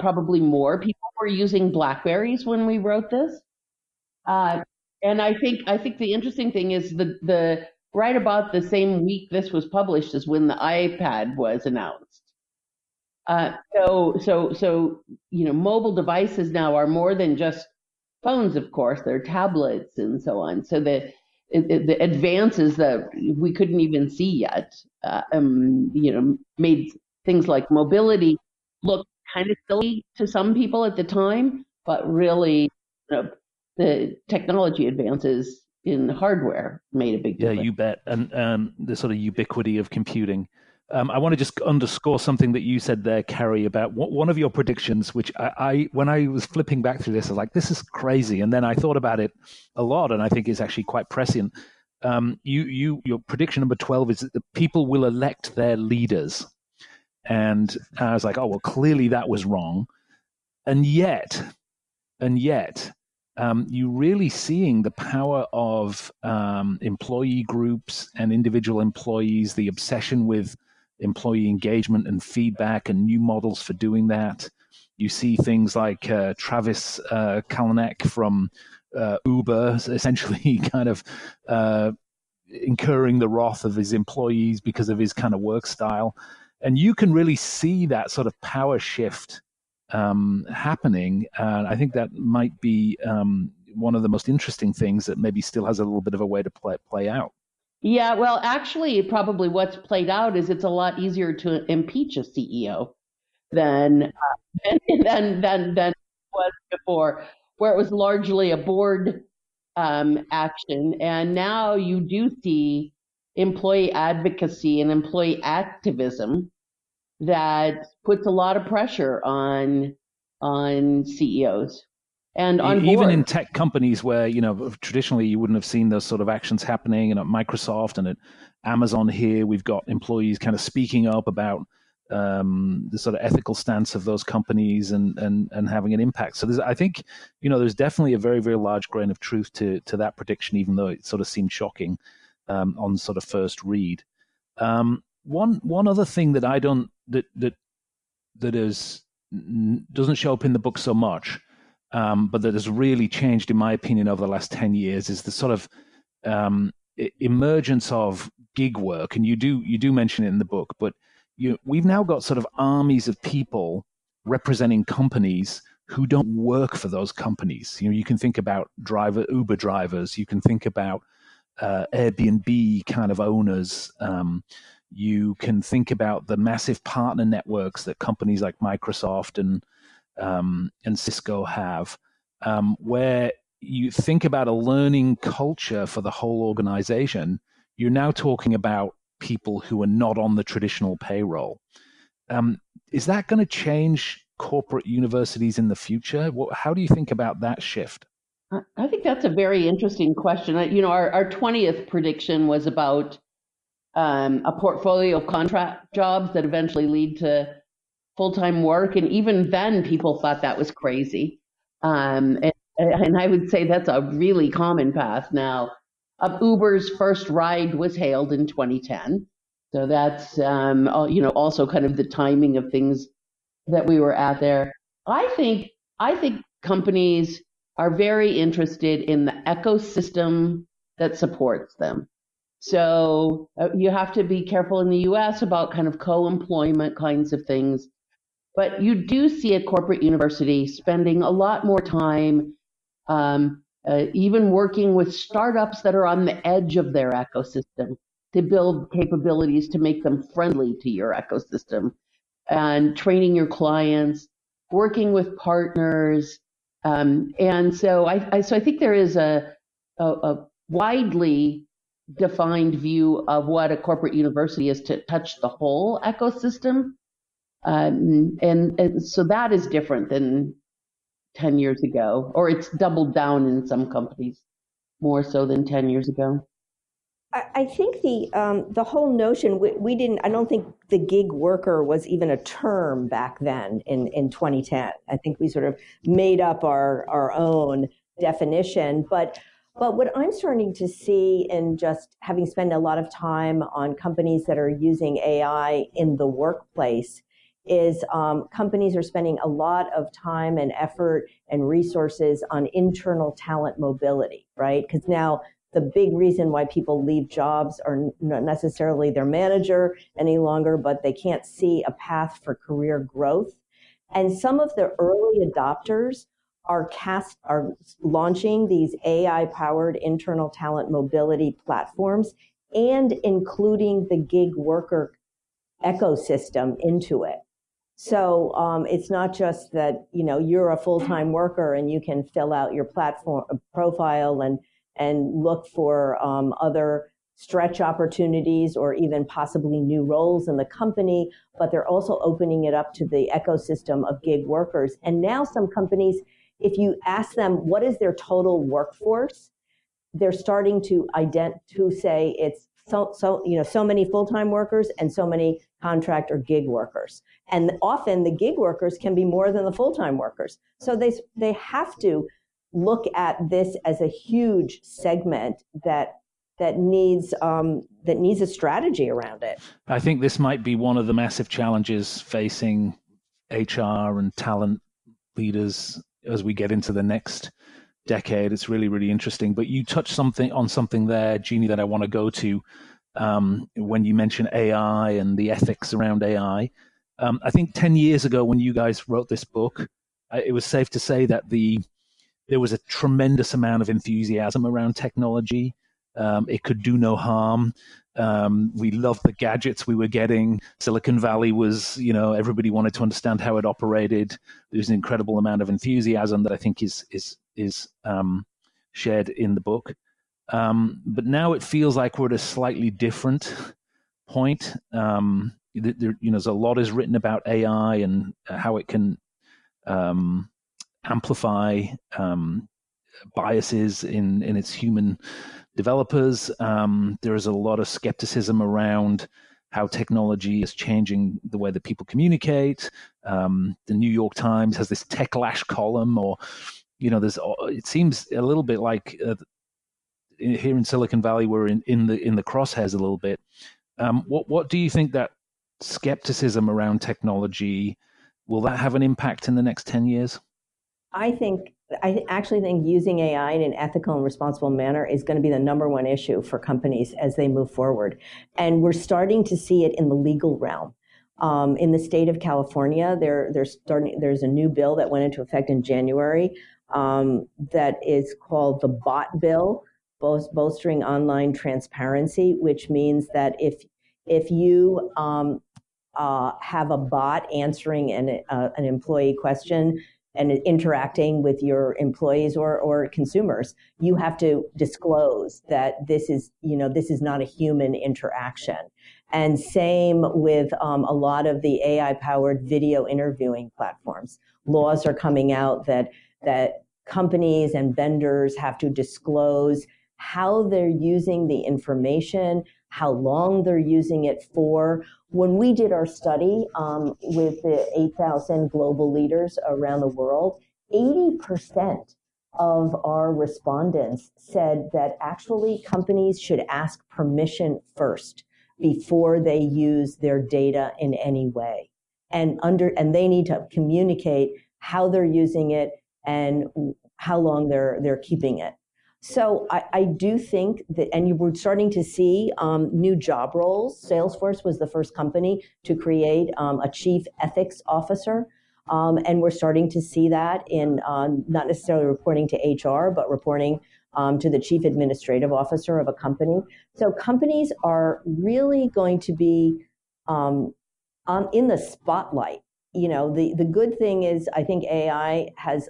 probably more people were using BlackBerries when we wrote this. And I think the interesting thing is the right about the same week this was published is when the iPad was announced. So mobile devices now are more than just phones. Of course, they're tablets and so on. So the advances that we couldn't even see yet, made things like mobility look kind of silly to some people at the time, but really, the technology advances in hardware made a big difference. Yeah, you bet. And the sort of ubiquity of computing. I want to just underscore something that you said there, Karie, about one of your predictions, which I when I was flipping back through this, I was like, this is crazy. And then I thought about it a lot, and I think it's actually quite prescient. Your prediction number 12 is that the people will elect their leaders. And I was like, oh, well, clearly that was wrong. And yet, you're really seeing the power of employee groups and individual employees, the obsession with employee engagement and feedback and new models for doing that. You see things like Travis Kalanick from Uber, essentially kind of incurring the wrath of his employees because of his kind of work style. And you can really see that sort of power shift happening. And I think that might be one of the most interesting things that maybe still has a little bit of a way to play out. Yeah, well, actually, probably what's played out is it's a lot easier to impeach a CEO than it was before, where it was largely a board action. And now you do see employee advocacy and employee activism that puts a lot of pressure on CEOs and on board. Even in tech companies where, traditionally you wouldn't have seen those sort of actions happening, and at Microsoft and at Amazon here, we've got employees kind of speaking up about the sort of ethical stance of those companies and having an impact. So I think, there's definitely a very, very large grain of truth to that prediction, even though it sort of seemed shocking on sort of first read. One other thing that I don't doesn't show up in the book so much, but that has really changed, in my opinion, over the last 10 years is the sort of emergence of gig work. And you do mention it in the book, but we've now got sort of armies of people representing companies who don't work for those companies. You can think about Uber drivers, you can think about Airbnb kind of owners. You can think about the massive partner networks that companies like Microsoft and Cisco have, where you think about a learning culture for the whole organization. You're now talking about people who are not on the traditional payroll. Is that going to change corporate universities in the future? How do you think about that shift? I think that's a very interesting question. Our 20th prediction was about a portfolio of contract jobs that eventually lead to full-time work. And even then, people thought that was crazy. And I would say that's a really common path now. Uber's first ride was hailed in 2010. So that's, also kind of the timing of things that we were at there. I think companies are very interested in the ecosystem that supports them. So you have to be careful in the US about kind of co-employment kinds of things. But you do see a corporate university spending a lot more time even working with startups that are on the edge of their ecosystem to build capabilities to make them friendly to your ecosystem, and training your clients, working with partners. And so I think there is a widely defined view of what a corporate university is to touch the whole ecosystem. And so that is different than 10 years ago, or it's doubled down in some companies more so than 10 years ago. I think the whole notion, I don't think the gig worker was even a term back then in 2010. I think we sort of made up our own definition. But what I'm starting to see, in just having spent a lot of time on companies that are using AI in the workplace, is companies are spending a lot of time and effort and resources on internal talent mobility, right? Because now the big reason why people leave jobs are not necessarily their manager any longer, but they can't see a path for career growth. And some of the early adopters are launching these AI-powered internal talent mobility platforms and including the gig worker ecosystem into it. So it's not just that, you're a full-time worker and you can fill out your platform profile and look for other stretch opportunities or even possibly new roles in the company, but they're also opening it up to the ecosystem of gig workers. And now some companies, if you ask them what is their total workforce, they're starting to say it's so many full-time workers and so many contract or gig workers. And often the gig workers can be more than the full-time workers. So they have to look at this as a huge segment that needs a strategy around it. I think this might be one of the massive challenges facing HR and talent leaders as we get into the next decade. It's really, really interesting. But you touched on something there, Jeannie, that I want to go to when you mention AI and the ethics around AI. I think 10 years ago when you guys wrote this book, it was safe to say that there was a tremendous amount of enthusiasm around technology. It could do no harm. We loved the gadgets we were getting. Silicon Valley was, everybody wanted to understand how it operated. There's an incredible amount of enthusiasm that I think is shared in the book. But now it feels like we're at a slightly different point. There's a lot is written about AI and how it can amplify biases in its human developers. There is a lot of skepticism around how technology is changing the way that people communicate. The New York Times has this techlash column, or it seems a little bit like here in Silicon Valley we're in the crosshairs a little bit. What do you think that skepticism around technology, will that have an impact in the next 10 years? I actually think using AI in an ethical and responsible manner is going to be the number one issue for companies as they move forward. And we're starting to see it in the legal realm. In the state of California, there's a new bill that went into effect in January that is called the Bot Bill, bolstering online transparency, which means that if you have a bot answering an employee question and interacting with your employees or consumers, you have to disclose that this is not a human interaction. And same with a lot of the AI-powered video interviewing platforms. Laws are coming out that companies and vendors have to disclose how they're using the information, how long they're using it for. When we did our study with the 8,000 global leaders around the world, 80% of our respondents said that actually companies should ask permission first before they use their data in any way. And they need to communicate how they're using it and how long they're keeping it. So I do think that, and we're starting to see new job roles. Salesforce was the first company to create a chief ethics officer. And we're starting to see that in not necessarily reporting to HR, but reporting to the chief administrative officer of a company. So companies are really going to be in the spotlight. The good thing is I think AI has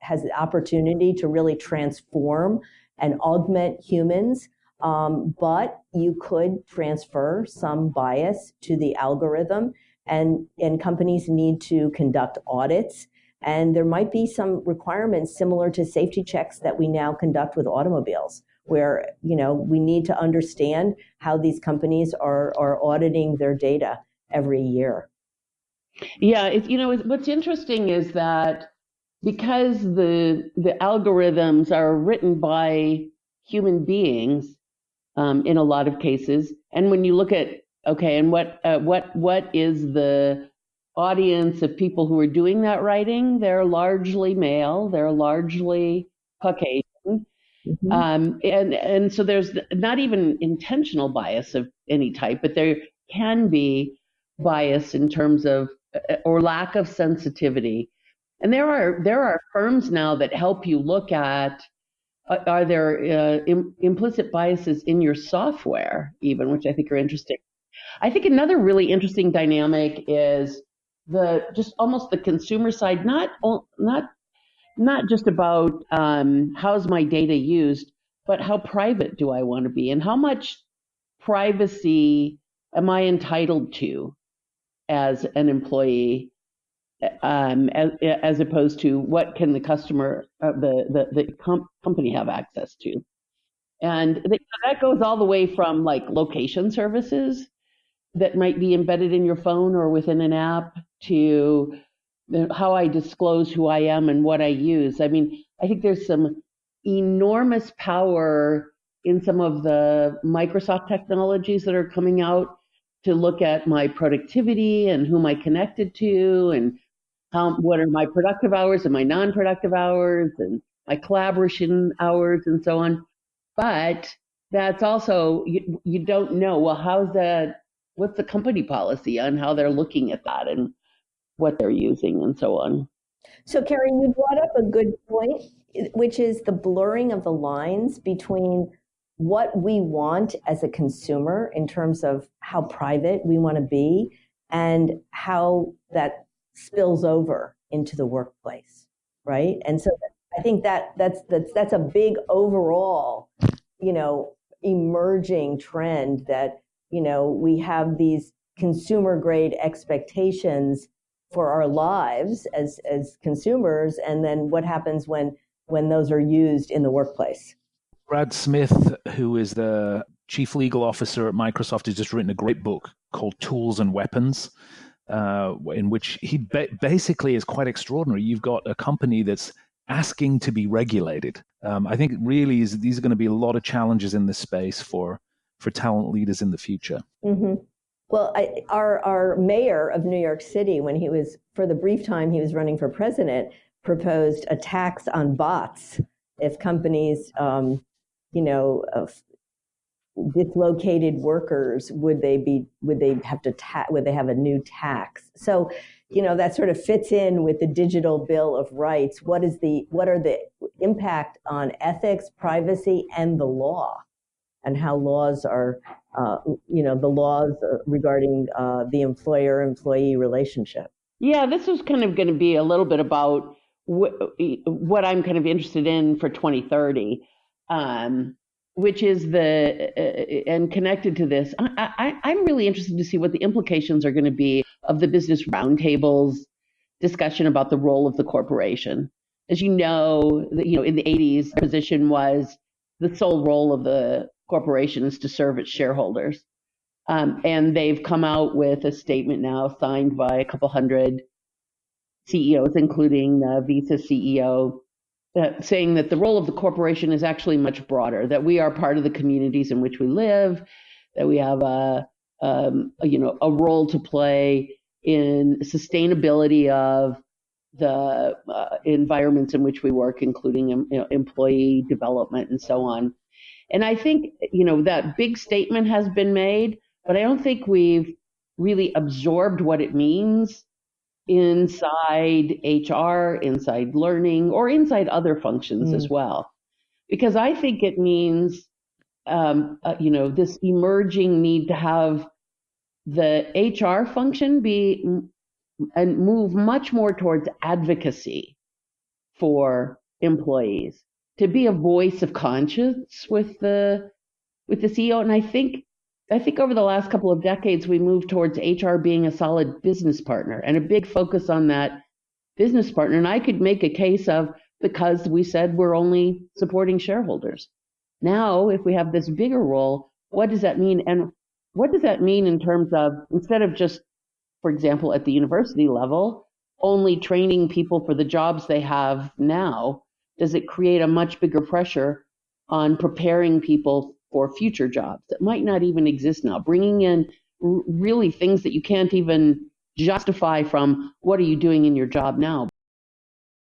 has the opportunity to really transform and augment humans, but you could transfer some bias to the algorithm, and companies need to conduct audits, and there might be some requirements similar to safety checks that we now conduct with automobiles, where we need to understand how these companies are auditing their data every year. Yeah, what's interesting is that because the algorithms are written by human beings in a lot of cases, and when you look at and what is the audience of people who are doing that writing, they're largely male, they're largely Caucasian. And so there's not even intentional bias of any type, but there can be bias in terms of or lack of sensitivity. And there are firms now that help you look at are there implicit biases in your software even, which I think are interesting. I think another really interesting dynamic is just almost the consumer side, not just about how's my data used, but how private do I want to be and how much privacy am I entitled to as an employee, as opposed to what can the customer, company have access to. And that goes all the way from like location services that might be embedded in your phone or within an app to how I disclose who I am and what I use. I mean, I think there's some enormous power in some of the Microsoft technologies that are coming out to look at my productivity and whom I connected to and what are my productive hours and my non-productive hours and my collaboration hours and so on. But that's also, you don't know, well, what's the company policy on how they're looking at that and what they're using and so on. So Karie, you brought up a good point, which is the blurring of the lines between what we want as a consumer in terms of how private we want to be and how that spills over into the workplace, right? And so I think that's a big overall, emerging trend that, we have these consumer grade expectations for our lives as consumers, and then what happens when those are used in the workplace. Brad Smith, who is the chief legal officer at Microsoft, has just written a great book called Tools and Weapons, in which he basically is quite extraordinary. You've got a company that's asking to be regulated. I think really these are going to be a lot of challenges in this space for talent leaders in the future. Mm-hmm. Well, our mayor of New York City, when he was, for the brief time he was running for president, proposed a tax on bots if companies, dislocated workers, would they have a new tax? So, that sort of fits in with the digital bill of rights. What are the impact on ethics, privacy, and the law, and how laws are, the laws regarding the employer-employee relationship? Yeah, this was kind of going to be a little bit about what I'm kind of interested in for 2030, which is and connected to this, I'm really interested to see what the implications are going to be of the business roundtable's discussion about the role of the corporation. As you know, in the 80s, the position was the sole role of the corporation is to serve its shareholders. And they've come out with a statement now signed by a couple hundred CEOs, including Visa's CEO, saying that the role of the corporation is actually much broader, that we are part of the communities in which we live, that we have a role to play in sustainability of the environments in which we work, including employee development and so on. And I think, that big statement has been made, but I don't think we've really absorbed what it means inside HR, inside learning, or inside other functions as well. Because I think it means, this emerging need to have the HR function be and move much more towards advocacy for employees, to be a voice of conscience with the CEO. And I think over the last couple of decades, we moved towards HR being a solid business partner and a big focus on that business partner. And I could make a case of, because we said we're only supporting shareholders. Now, if we have this bigger role, what does that mean? And what does that mean in terms of, instead of just, for example, at the university level, only training people for the jobs they have now, does it create a much bigger pressure on preparing people for future jobs that might not even exist now, bringing in really things that you can't even justify from what are you doing in your job now.